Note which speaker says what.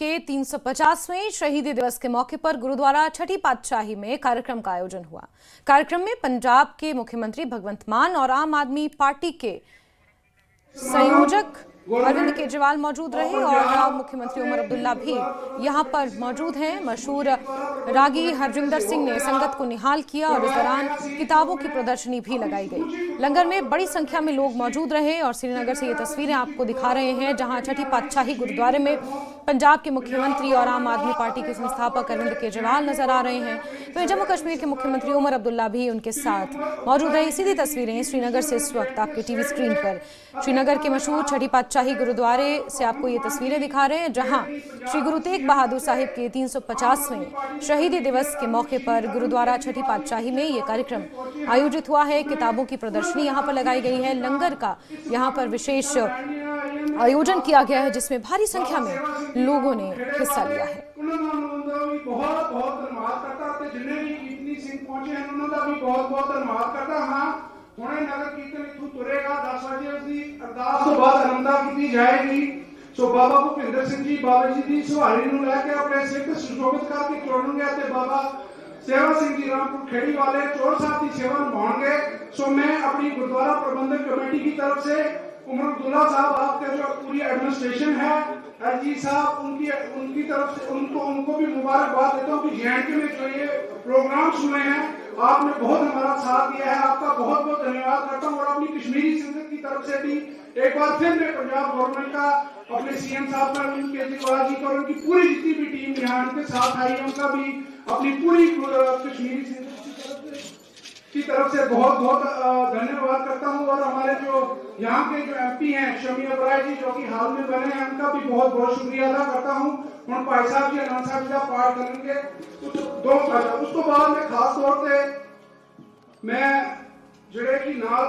Speaker 1: के 350वें शहीदी दिवस के मौके पर गुरुद्वारा छठी पातशाही में कार्यक्रम का आयोजन हुआ। कार्यक्रम में पंजाब के मुख्यमंत्री भगवंत मान और आम आदमी पार्टी के संयोजक अरविंद केजरीवाल मौजूद रहे और मुख्यमंत्री उमर अब्दुल्ला भी यहां पर मौजूद हैं। मशहूर रागी हरजिंदर सिंह ने संगत को निहाल किया और इस दौरान किताबों की प्रदर्शनी भी लगाई गई। लंगर में बड़ी संख्या में लोग मौजूद रहे और श्रीनगर से ये तस्वीरें आपको दिखा रहे हैं, जहां छठी पातशाही गुरुद्वारे में पंजाब के मुख्यमंत्री और आम आदमी पार्टी के संस्थापक अरविंद केजरीवाल नजर आ रहे हैं। तो जम्मू कश्मीर के मुख्यमंत्री उमर अब्दुल्ला भी उनके साथ मौजूद रहे। सीधी तस्वीरें श्रीनगर से इस वक्त आपके टीवी स्क्रीन पर श्रीनगर के मशहूर छठी पातशाही गुरुद्वारे से आपको ये तस्वीरें दिखा रहे हैं, जहां श्री गुरु तेग बहादुर साहिब के 350वें शहीदी दिवस के मौके पर गुरुद्वारा छठी पातशाही में ये कार्यक्रम आयोजित हुआ है। किताबों की प्रदर्शनी यहां पर लगाई गई है। लंगर का यहां पर विशेष आयोजन किया गया है, जिसमें भारी संख्या में लोगों ने हिस्सा लिया है।
Speaker 2: हुणे नगर कीर्तन इथों तुरेगा 10 बजे उसकी अरदास तो बाद आनंदा की जाएगी। सो बाबा भुपिंदर सिंह जी बाबा जी की सवारी नूं लैके अपने सिख सुशोभित करके तुरनगे ते बाबा सेवा सिंह जी रामपुर खेड़ी वाले चोर साहब की सेवा निभाएंगे। सो मैं अपनी गुरुद्वारा प्रबंधक कमेटी की तरफ से उमर अब्दुल्ला साहब, आपके जो पूरी एडमिनिस्ट्रेशन है, एलजी साहब, उनकी तरफ से उनको भी मुबारकबाद देता हूँ कि जेएनके में जो ये प्रोग्राम सुने हैं, आपने बहुत हमारा साथ दिया है। आपका बहुत बहुत धन्यवाद करता हूँ। और अपनी कश्मीरी संसद की तरफ से भी एक बार फिर मैं पंजाब गवर्नमेंट का, अपने सीएम साहब का, अरविंद केजरीवाल जी का और उनकी पूरी जितनी भी टीम यहाँ उनके साथ आई है, उनका भी अपनी पूरी कश्मीरी संसद की तरफ से बहुत बहुत धन्यवाद करता हूँ। और हमारे जो यहाँ के जो एमपी हैं शमीया बराय जी, जो कि हाल में बने हैं, उनका भी बहुत बहुत शुक्रिया अदा करता हूँ। हम भाई साहब जी आनंद साहब जी का पाठ करेंगे उसको बाद में खास तौर से मैं जड़े की नाल